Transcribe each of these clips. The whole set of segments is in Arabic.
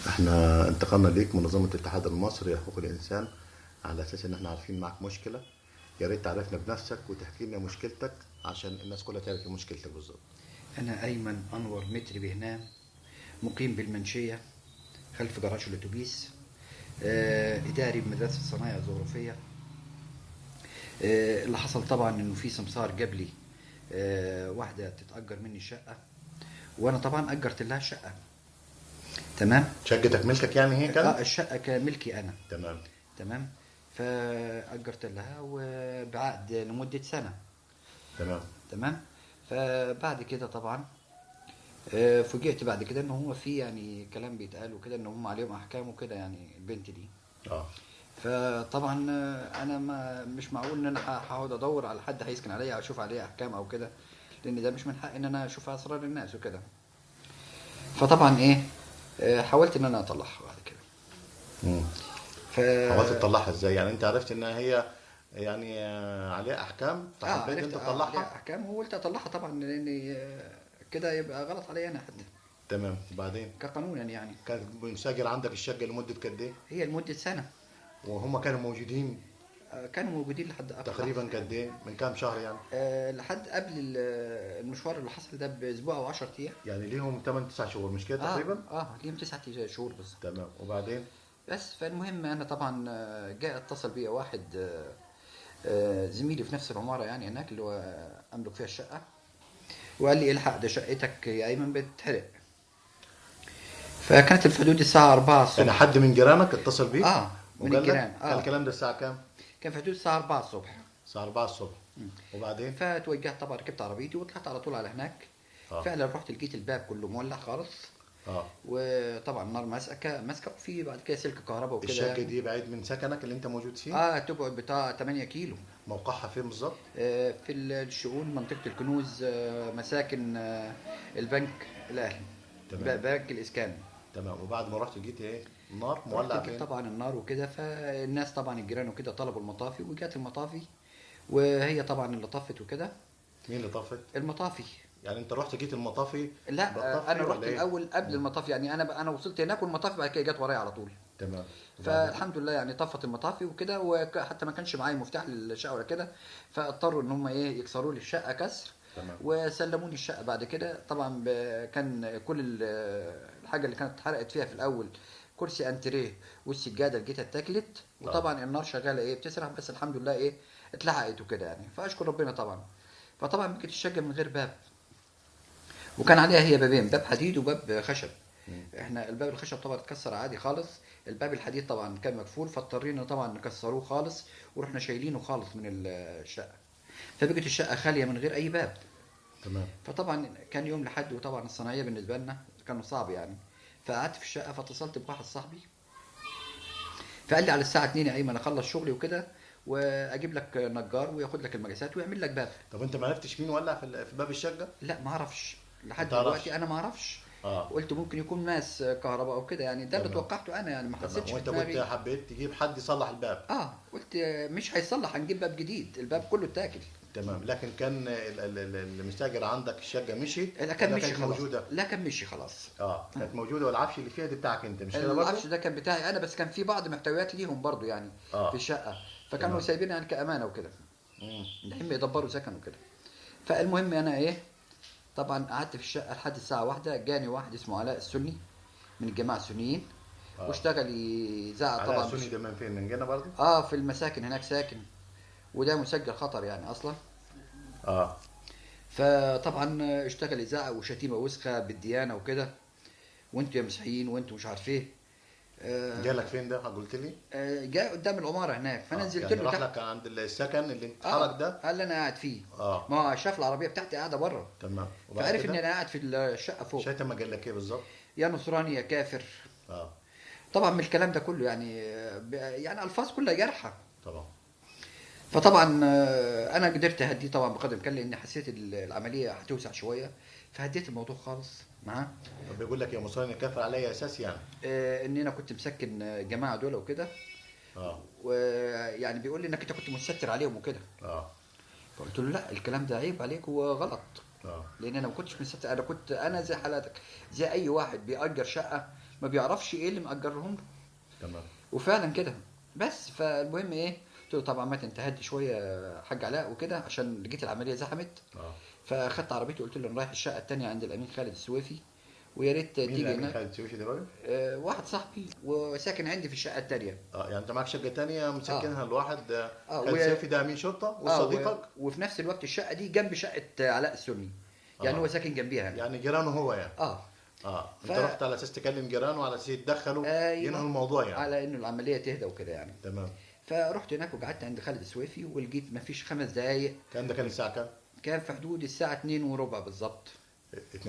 احنا انتقلنا ليك منظمة الاتحاد المصري لحقوق الإنسان على أساس إن احنا عارفين معك مشكلة. يا ريت تعرفنا بنفسك وتحكي لنا مشكلتك عشان الناس كلها تعرف إيه مشكلتك بالظبط. أنا أيمن أنور متر بهنام، مقيم بالمنشية خلف جراج الأتوبيس. إداري بمدرسة الصنايع الزخرفية. اللي حصل طبعا إنه في سمسار جاب لي واحدة تتأجر مني الشقة، وأنا طبعا أجرت لها الشقة. تمام. شقتك ملكك يعني هي كانت؟ الشقة كملكي أنا. تمام. تمام. فأجرت لها وبعقد لمدة سنة. تمام. تمام. فبعد كده طبعا فوجئت بعد كده ان هو في يعني كلام بيتقال وكده ان هم عليهم احكام وكده، يعني البنت دي. اه. فطبعا انا ما مش معقول ان انا هقعد ادور على حد هيسكن عليا او اشوف عليه احكام او كده، لان ده مش من حق ان انا اشوف اسرار الناس وكده. فطبعا ايه، حاولت ان انا اطلعها بعد كده. امم ف حاولت تطلعها ازاي؟ يعني انت عرفت ان هي يعني عليها احكام فحبيت عرفت انت عليها تطلعها؟ احكام وقلت اطلعها طبعا، لان كده يبقى غلط عليا انا حتى تمام. وبعدين كقانونا يعني. كان مسجل عندك الشقة لمدة قد ايه؟ هي لمدة سنة. وهم كانوا موجودين كانوا موجودين لحد اخر تقريبا لحظة. قد ايه؟ من كام شهر يعني؟ لحد قبل المشوار اللي حصل ده باسبوع او 10 ايام. يعني ليهم 8 9 شهور مش كده تقريبا؟ ليهم 9 شهور بس. تمام. وبعدين بس فالمهم انا طبعا جاء اتصل بيا واحد زميلي في نفس العماره يعني هناك، اللي هو املك فيها الشقه، وقال لي الحق ده شقتك يا ايمن بتتحرق. فكانت في حدود الساعه 4 يعني الصبح. حد من جيرانك اتصل بيك من وقال لك؟ الجيران. قال الكلام ده الساعة كام؟ كان في حدود الساعه 4 الصبح. الساعة 4 الصبح. وبعدين فتوجهت طبعا، ركبت عربيتي وطلعت على طول على هناك. اه فعلا رحت لقيت الباب كله مولع خالص، اه وطبعا النار ماسكه وفي بعد كده سلك كهرباء وكده الشقة يعني. دي بعيد من سكنك اللي انت موجود فيه؟ تبعد بتاع 8 كيلو. موقعها فين بالظبط؟ في الشؤون منطقة الكنوز، مساكن البنك الأهلي، تمام. بنك الإسكان. تمام. وبعد ما رحت لقيت ايه؟ النار رحت مولعة لقيت فين؟ طبعا النار وكده، فالناس طبعا الجيران وكده طلبوا المطافي وجات المطافي، وهي طبعا اللي طفت وكده. مين اللي طفت؟ المطافي. يعني انت رحت لقيت المطافي لا، بتطفي انا ولا رحت ايه؟ الاول قبل مم. المطافي، يعني انا وصلت هناك والمطافي بعد كده جت ورايا على طول. تمام. وبعدين فالحمد لله يعني طفت المطافي وكده، وحتى ما كانش معايا مفتاح للشقه ولا كده، فاضطروا ان هم ايه يكسروا لي الشقه كسر، تمام. وسلموني الشقه بعد كده. طبعا كان كل الحاجه اللي كانت اتحرقت فيها في الاول كرسي انتريه والسجاده اللي جيت اتاكلت، اه وطبعا النار شغاله ايه بتسرح، بس الحمد لله ايه اتلحقت وكده يعني، فاشكر ربنا طبعا. فطبعا بكت الشقه من غير باب، وكان عليها هي بابين، باب حديد وباب خشب. مم. احنا الباب الخشب طبعا اتكسر عادي خالص، الباب الحديد طبعا كان مقفول، فاضطرينا طبعا نكسروه خالص ورحنا شايلينه خالص من الشقه. فبقت الشقه خاليه من غير اي باب. تمام. فطبعا كان يوم لحد، وطبعا الصناعيه بالنسبه لنا كانوا صعب يعني. فقعدت في الشقه، فاتصلت بواحد صاحبي، فقال لي على الساعه 2 يا ايمن اخلص شغلي وكده واجيب لك نجار وياخد لك المقاسات ويعمل لك باب. طب انت ما عرفتش مين ولع في باب الشقة؟ لا ما اعرفش ما لحد تعرفش؟ دلوقتي، انا ما اعرفش. اه. قلت ممكن يكون ناس كهرباء او كده يعني، ده اللي تمام. توقعته انا يعني، ما تمام. حسيتش في وانت قلت دماغي. حبيت تجيب حد يصلح الباب؟ قلت مش هيصلح، هنجيب باب جديد، الباب كله اتاكل. تمام. لكن كان المستاجر عندك الشقة مشي لا كان ولا مشي كانت خلاص. موجودة؟ لا كان مشي خلاص. اه كانت موجودة، والعفش اللي فيها دي بتاعك انت مش كده برضو؟ العفش ده كان بتاعي انا، بس كان في بعض محتويات ليهم برضو يعني في اه. الشقه، فكانوا تمام. سايبينها يعني كامانه وكده، مم. لحين ما يدبروا سكن وكده. فالمهم انا ايه، طبعا قعدت في الشقه لحد الساعه واحدة، جاني واحد اسمه علاء السني من الجماعه السنيين، اه. واشتغل يزعق علاء طبعا السني ده من فين؟ من جنة برضو؟ في المساكن هناك ساكن، وده مسجل خطر يعني اصلا. اه. فطبعا اشتغل يزعق وشتيمه وسخه بالديانه وكده، وانتوا يا مسيحيين وانتوا مش عارف ايه. جالك فين ده قلت لي؟ جاء قدام العماره هناك، فانا اه نزلت يعني له راح تحت. لك عند السكن اللي انت اتحرك ده؟ قال لي انا قاعد فيه. اه. ما هو شاف العربيه بتاعتي قاعده بره، تمام. وبعد فعرف ان كده انا قاعد في الشقه فوق. شتم قال لك ايه بالظبط؟ يا نصراني يا كافر. اه. طبعا من الكلام ده كله يعني يعني الفاظ كلها جارحه. طبعا. فطبعا انا قدرت اهديه طبعا بقدر الامكان، لان حسيت العمليه هتوسع شويه، فهديت الموضوع خالص معاه. طب بيقول لك يا مصري كافر على اي اساس يعني؟ ان انا كنت مسكن جماعه دول وكده، اه. ويعني بيقول لي انك انت كنت مستتر عليهم وكده. اه. فقلت له لا، الكلام ده عيب عليك وغلط، اه. لان انا ما كنتش مستتر، انا كنت انا زي حالاتك، زي اي واحد بيأجر شقه ما بيعرفش ايه اللي مأجرهم له. تمام. وفعلا كده. بس فالمهم ايه، قلت له طبعا ما تنتهدي شويه يا حاج علاء وكده، عشان لقيت العمليه زحمت. اه. فاخدت عربيتي وقلت له انا رايح الشقه التانيه عند الامين خالد السويفي، ويا ريت مين تيجي الامين هناك. خالد سويفي ده بقى؟ واحد صاحبي وساكن عندي في الشقه التانيه. اه، يعني انت معاك شقه تانية مسكنها لواحد اه خالد سويفي ده امين شرطه وصديقك؟ وفي نفس الوقت الشقه دي جنب شقه علاء السني، يعني هو ساكن جنبيها هنا. يعني جيرانه هو يعني. اه اه، انت رحت على اساس تكلم جيرانه وعلى اساس يتدخلوا ايوه، ينهوا الموضوع يعني. على انه العمليه تهدى وكده يعني. تمام. فرحت هناك وقعدت عند خالد السويفي، ولقيت مفيش 5 دقايق. كان الساعه كام؟ كان في حدود الساعه 2:15 بالظبط. 2:15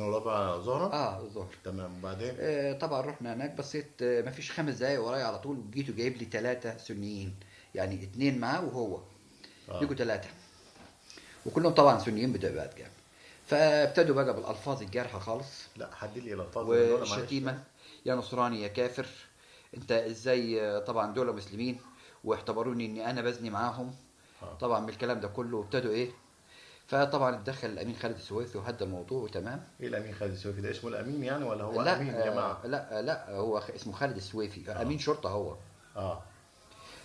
ظهرا. الظهر. تمام، وبعدين؟ طبعا رحنا هناك، بصيت مفيش 5 دقايق ورايا على طول، وجيته جايب لي 3 سنيين، يعني 2 معاه وهو. بيجوا 3 وكلهم طبعا سنيين بتبعات جامد. فابتدوا بقى بالالفاظ الجارحه خالص لا، حدد لي الالفاظ دول معلش. والشتيمه، يا نصراني يا كافر، انت ازاي؟ طبعا دول مسلمين واعتبروني اني انا بزني معاهم. طبعا من الكلام ده كله ابتدوا ايه. فطبعا اتدخل الامين خالد السويفي وهدى الموضوع وتمام. ايه الامين خالد السويفي ده؟ اسمه الامين يعني ولا هو لا امين جماعه؟ لا هو اسمه خالد السويفي، امين شرطه هو. اه.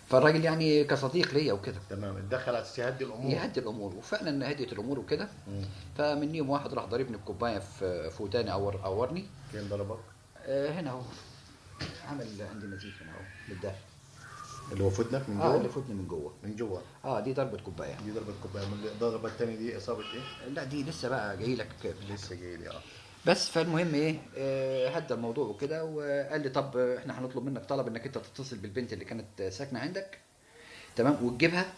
فالراجل يعني كصديق ليا وكده. تمام، اتدخل على اساس يهدي الامور. يهدي الامور، وفعلا هديت الامور وكده. فمن يوم واحد راح ضربني بكوبايه في وداني، عورني. فين ضربك؟ هنا اهو، عمل عندي نزيف هنا اهو بالداخل. اللي هو في ودنك من جوه؟ اللي فوتني من جوه. من جوه. دي ضربه كوبايه. دي ضربه كوبايه. من الضربه الثانيه دي اصابه ايه؟ لا دي لسه بقى جاي لك. لسه جاي لي. بس فالمهم ايه، هدى الموضوع وكده، وقال لي طب احنا هنطلب منك طلب انك انت تتصل بالبنت اللي كانت ساكنه عندك، تمام، وتجيبها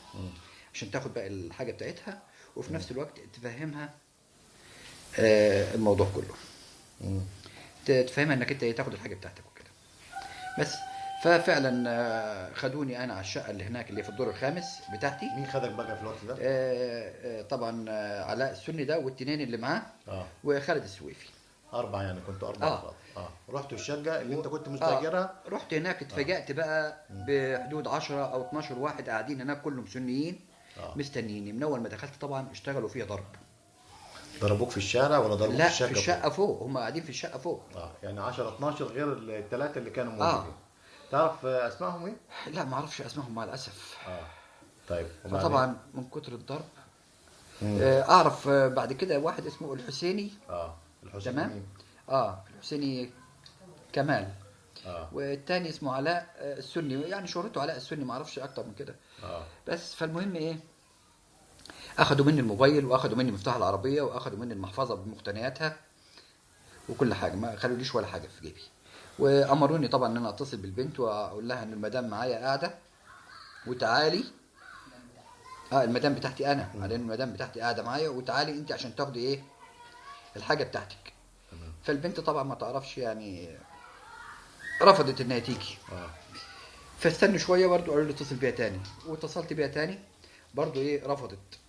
عشان تاخد بقى الحاجه بتاعتها، وفي نفس الوقت تفهمها الموضوع كله. تفهمها انك انت تاخد الحاجه بتاعتك وكده. بس ففعلا خدوني انا على الشقه اللي هناك اللي في الدور الخامس بتاعتي. مين خدك بقى في الوقت ده؟ طبعا علاء السني ده والتنين اللي معاه وخالد السويفي. 4 يعني، كنتوا 4 افراد. رحتوا الشقه اللي انت كنت مستاجرها؟ رحت هناك اتفاجأت بقى بحدود 10 او 12 واحد قاعدين هناك كلهم سنيين مستنيين. من اول ما دخلت طبعا اشتغلوا فيها ضرب. ضربوك في الشارع ولا ضربوك لا في الشقه؟ في الشقه فوق، هم قاعدين في الشقه فوق. يعني 10 12 غير الثلاثه اللي كانوا موجودين. تعرف اسمائهم ايه؟ لا ما اعرفش اسمائهم مع الاسف. طيب. فطبعا من كتر الضرب اعرف بعد كده واحد اسمه الحسيني. الحسيني تمام. مين؟ الحسيني كمال. والتاني اسمه علاء السني، يعني شهرته علاء السني، ما اعرفش اكتر من كده. بس فالمهم ايه، اخذوا مني الموبايل، واخذوا مني مفتاح العربيه، واخذوا مني المحفظه بمقتنياتها وكل حاجه، ما خلوليش ولا حاجه في جيبي. وامروني طبعا ان انا اتصل بالبنت واقول لها ان المدام معايا قاعده وتعالي. المدام بتاعتي انا، على ان المدام بتاعتي قاعده معايا، وتعالي انت عشان تاخدي ايه الحاجه بتاعتك. فالبنت طبعا ما تعرفش يعني، رفضت انها تيجي. فاستنوا شويه برضو، قالوا لي اتصل بيها تاني، واتصلت بيها تاني برضو ايه، رفضت.